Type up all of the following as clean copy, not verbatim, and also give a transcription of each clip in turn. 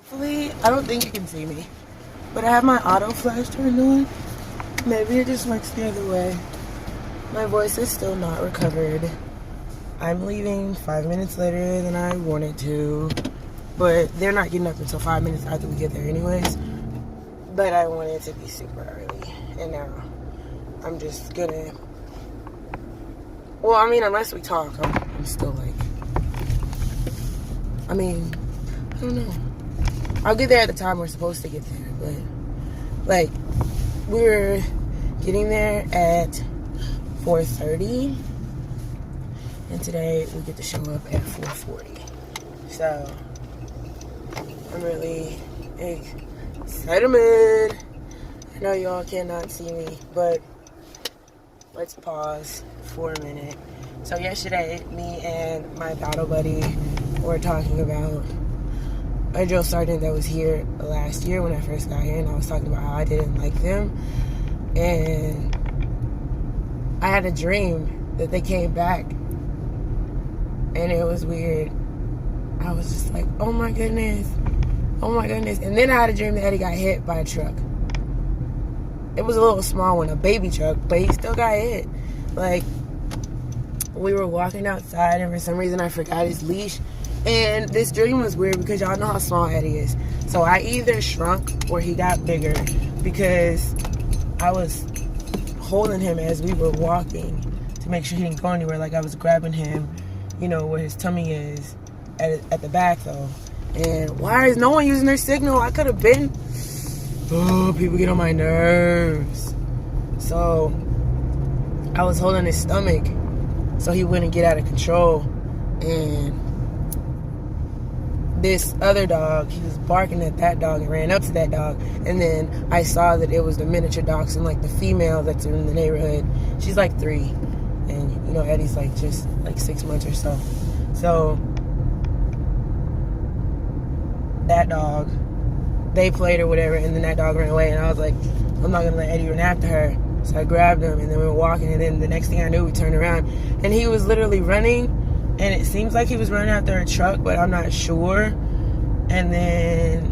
Hopefully, I don't think you can see me, but I have my auto flash turned on. Maybe it just works the other way. My voice is still not recovered. I'm leaving 5 minutes later than I wanted to, but they're not getting up until 5 minutes after we get there anyways. But I wanted it to be super early, and now I'm just gonna, well, I mean, unless we talk, I'm still like, I mean, I don't know. I'll get there at the time we're supposed to get there, but like, we're getting there at 4:30, and today we get to show up at 4:40. So I'm really excited. I know y'all cannot see me, but let's pause for a minute. So yesterday, me and my battle buddy were talking about a drill sergeant that was here last year when I first got here, and I was talking about how I didn't like them. And I had a dream that they came back, and it was weird. I was just like, oh my goodness. And then I had a dream that Eddie got hit by a truck. It was a little small one, a baby truck, but he still got hit. Like, we were walking outside, and for some reason I forgot his leash. And this dream was weird because y'all know how small Eddie is. So I either shrunk or he got bigger, because I was holding him as we were walking to make sure he didn't go anywhere. Like, I was grabbing him, you know, where his tummy is at the back though. And why is no one using their signal? I could have been. Oh, people get on my nerves. So I was holding his stomach so he wouldn't get out of control. And this other dog, he was barking at that dog and ran up to that dog. And then I saw that it was the miniature dachshund, like the female that's in the neighborhood. She's like 3. And, you know, Eddie's like just like 6 months or so. So that dog, they played or whatever, and then that dog ran away. And I was like, I'm not going to let Eddie run after her. So I grabbed him, and then we were walking. And then the next thing I knew, we turned around. And he was literally running. And it seems like he was running after a truck, but I'm not sure. And then,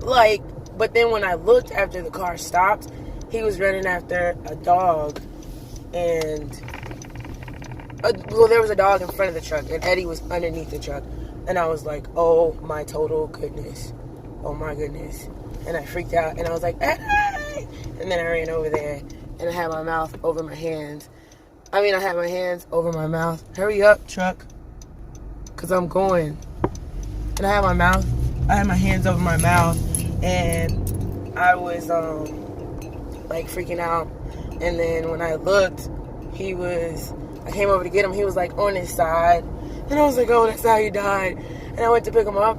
like, but then when I looked after the car stopped, he was running after a dog. And, well, there was a dog in front of the truck, and Eddie was underneath the truck. And I was like, oh my total goodness. Oh my goodness. And I freaked out, and I was like, hey! And then I ran over there, and I had my mouth over my hands. I had my hands over my mouth. Hurry up, truck. Because I'm going. And I had my hands over my mouth. And I was, like, freaking out. And then when I looked, I came over to get him. He was, like, on his side. And I was like, oh, that's how he died. And I went to pick him up.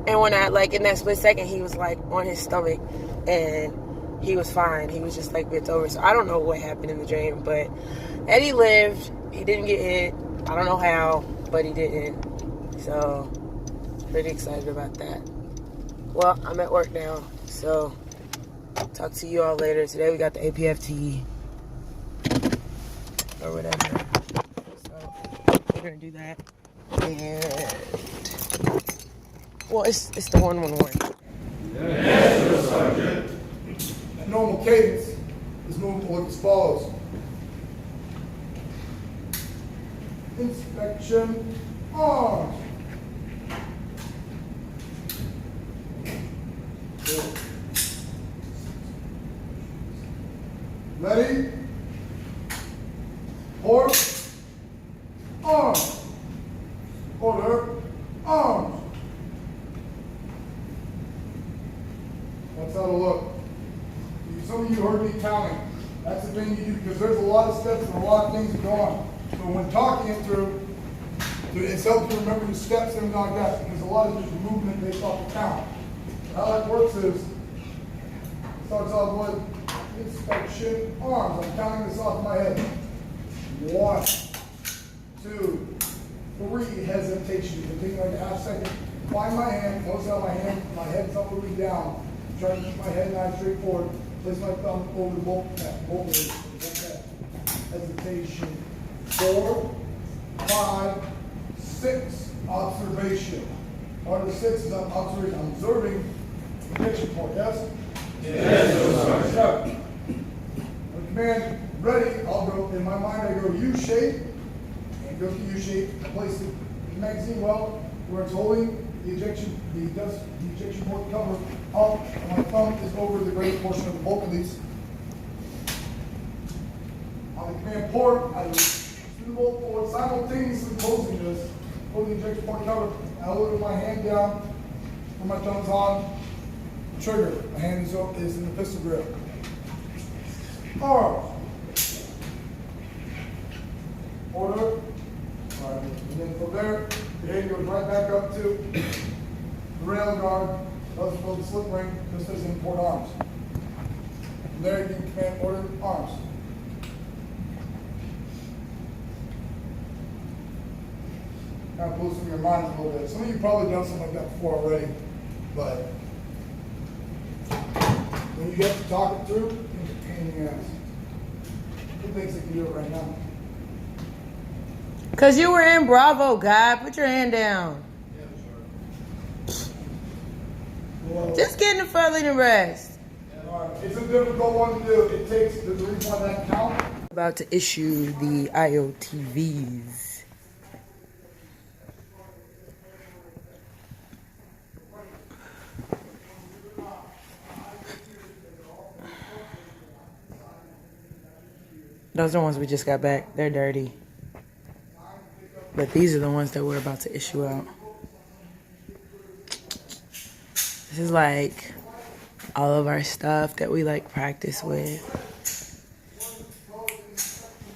And when in that split second, he was, like, on his stomach. And he was fine. He was just, like, bent over. So I don't know what happened in the dream, but Eddie lived. He didn't get hit. I don't know how, but he didn't. So, pretty excited about that. Well, I'm at work now, so talk to you all later. Today we got the APFT or whatever. So, we're going to do that. And, well, it's the 111. Yes, sir, Sergeant. At normal cadence, this movement will look as follows. Inspection, arms. Ready? Horse, arms. Order, arms. That's how to look. Some of you heard me counting. That's the thing you do, because there's a lot of steps and a lot of things that go on. So when talking it through, it's helpful to remember the steps and everything like that, because a lot of this movement based off the count. How that works is, starts off with inspection, arms. I'm counting this off my head. 1, 2, 3, hesitation. Continue like a half second. Find my hand, close out my hand, my head's not moving down. Try to keep my head nice, straight forward. Place my thumb over the bolt pad. Hesitation. 4, 5, 6. Observation. Order 6 is observing injection point, yes? Yes, Sergeant. When command ready, I'll go, in my mind, I go U-shape, and go to U-shape, place the magazine well where it's holding the ejection port cover up, and my thumb is over the greater portion of the bolt release. On the command port, I do the bolt forward, simultaneously closing this, over the ejection port cover, and I look with my hand down, where my thumb's on the trigger. My hand is in the pistol grip. Arms. Order. All right. And then from there, your hand goes right back up to the rail guard. Doesn't build the slip ring, just as in port arms. From there, you can command order arms. Kind of loosen your mind a little bit. Some of you probably done something like that before already, but when you get to talk it through, it's a pain in the ass. Who thinks they can do it right now? Cause you were in Bravo, guy. Put your hand down. Well, Just getting further than rest. all right. It's a difficult one to do. It takes the reason why that count. About to issue the IOTVs. Those are the ones we just got back. They're dirty. But these are the ones that we're about to issue out. This is like all of our stuff that we like practice with.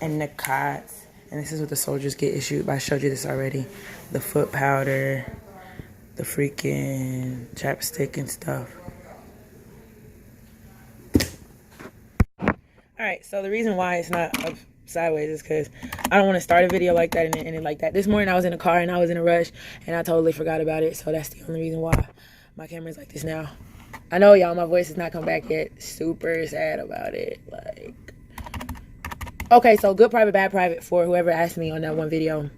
And the cots. And this is what the soldiers get issued. I showed you this already. The foot powder. The freaking chapstick and stuff. Alright, so the reason why it's not up sideways is because I don't want to start a video like that and end it like that. This morning I was in a car and I was in a rush and I totally forgot about it. So that's the only reason why my camera's like this now. I know y'all, my voice has not come back yet. Super sad about it. Like, okay, so good private, bad private for whoever asked me on that one video.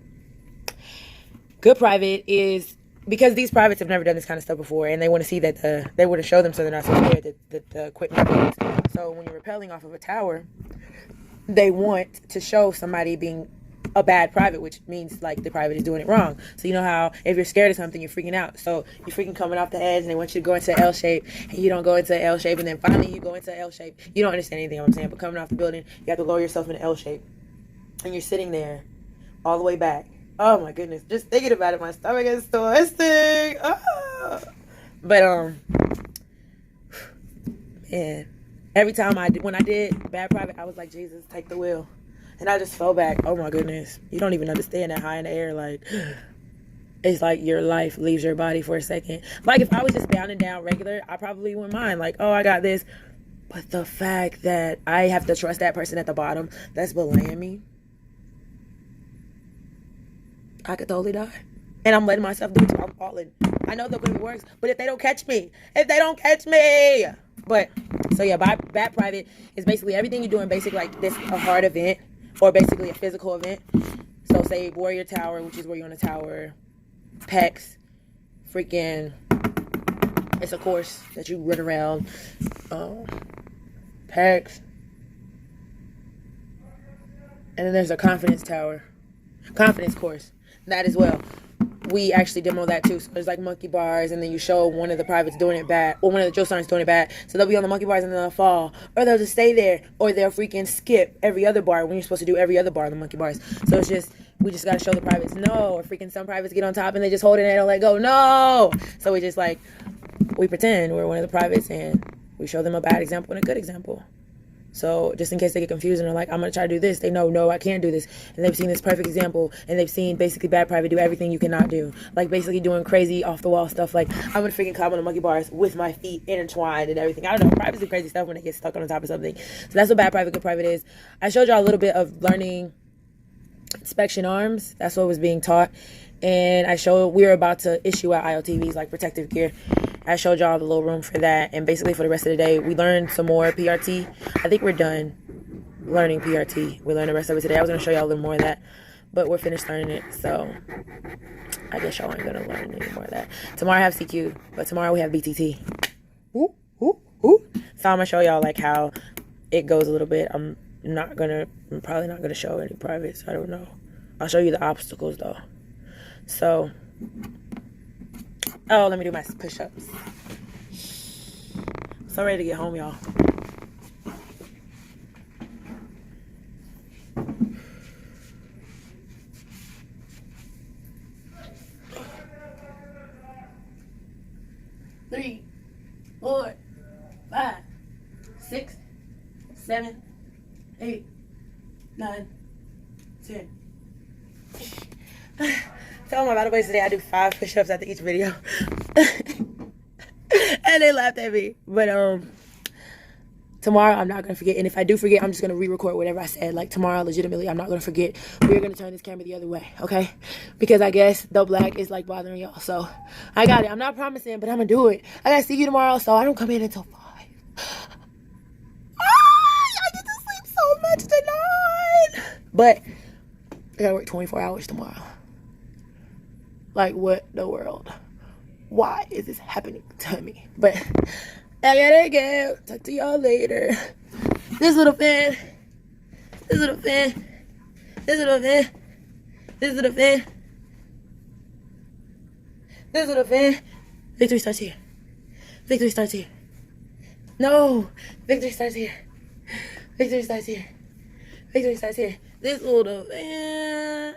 Good private is because these privates have never done this kind of stuff before and they want to see that they want to show them so they're not so scared that the equipment is. So when you're rappelling off of a tower, they want to show somebody being a bad private, which means like the private is doing it wrong. So you know how if you're scared of something, you're freaking out. So you're freaking coming off the edge and they want you to go into L shape and you don't go into L shape and then finally you go into L shape. You don't understand anything I'm saying, but coming off the building, you have to lower yourself into L shape. And you're sitting there all the way back. Oh my goodness. Just thinking about it, my stomach is twisting. Oh. But man. Every time when I did bad private, I was like, Jesus, take the wheel. And I just fell back. Oh my goodness. You don't even understand that high in the air. Like, it's like your life leaves your body for a second. Like if I was just down and down regular, I probably wouldn't mind. Like, oh, I got this. But the fact that I have to trust that person at the bottom that's belaying me, I could totally die. And I'm letting myself do it too. I'm falling. I know the equipment works, but if they don't catch me. But, so yeah, bad private is basically everything you're doing, basically like this, a hard event, or basically a physical event. So say Warrior Tower, which is where you're on a tower, PEX, freaking, it's a course that you run around, PEX, and then there's a confidence course, that as well. We actually demo that too. So there's like monkey bars, and then you show one of the privates doing it bad, or one of the drill sergeants doing it bad. So they'll be on the monkey bars and then they'll fall, or they'll just stay there, or they'll freaking skip every other bar when you're supposed to do every other bar on the monkey bars. So it's just, we just gotta show the privates no, or freaking some privates get on top and they just hold it and they don't let go. No! So we just like, we pretend we're one of the privates and we show them a bad example and a good example. So just in case they get confused and they're like, I'm going to try to do this. They know, no, I can't do this. And they've seen this perfect example. And they've seen basically bad private do everything you cannot do. Like basically doing crazy off the wall stuff. Like I'm going to freaking climb on the monkey bars with my feet intertwined and everything. I don't know. Privates do crazy stuff when they get stuck on the top of something. So that's what bad private, good private is. I showed y'all a little bit of learning inspection arms. That's what was being taught. And I showed we were about to issue out IOTVs, like protective gear. I showed y'all the little room for that. And basically for the rest of the day, we learned some more PRT. I think we're done learning PRT. We learned the rest of it today. I was going to show y'all a little more of that. but we're finished learning it, so I guess y'all ain't gonna learn any more of that. Tomorrow I have CQ, but tomorrow we have BTT. Ooh, ooh, ooh. So I'm gonna show y'all like how it goes a little bit. I'm probably not gonna show any privates. I don't know. I'll show you the obstacles though. So, oh, let me do my push-ups. So ready to get home, y'all. Three, 4, 5, 6, 7, 8, 9, 10. Tell my battle buddies today I do 5 push-ups after each video. And they laughed at me. But tomorrow I'm not gonna forget. And if I do forget, I'm just gonna re-record whatever I said. Like tomorrow, legitimately, I'm not gonna forget. We're gonna turn this camera the other way, okay? Because I guess the black is like bothering y'all. So I got it. I'm not promising, but I'm gonna do it. I gotta see you tomorrow, so I don't come in until 5. I get to sleep so much tonight. But I gotta work 24 hours tomorrow. Like, what the world? Why is this happening to me? But I gotta go. Talk to y'all later. This little fan. This little fan. This little fan. This little fan. This little fan. Victory starts here. Victory starts here. No. Victory starts here. Victory starts here. Victory starts here. This little fan.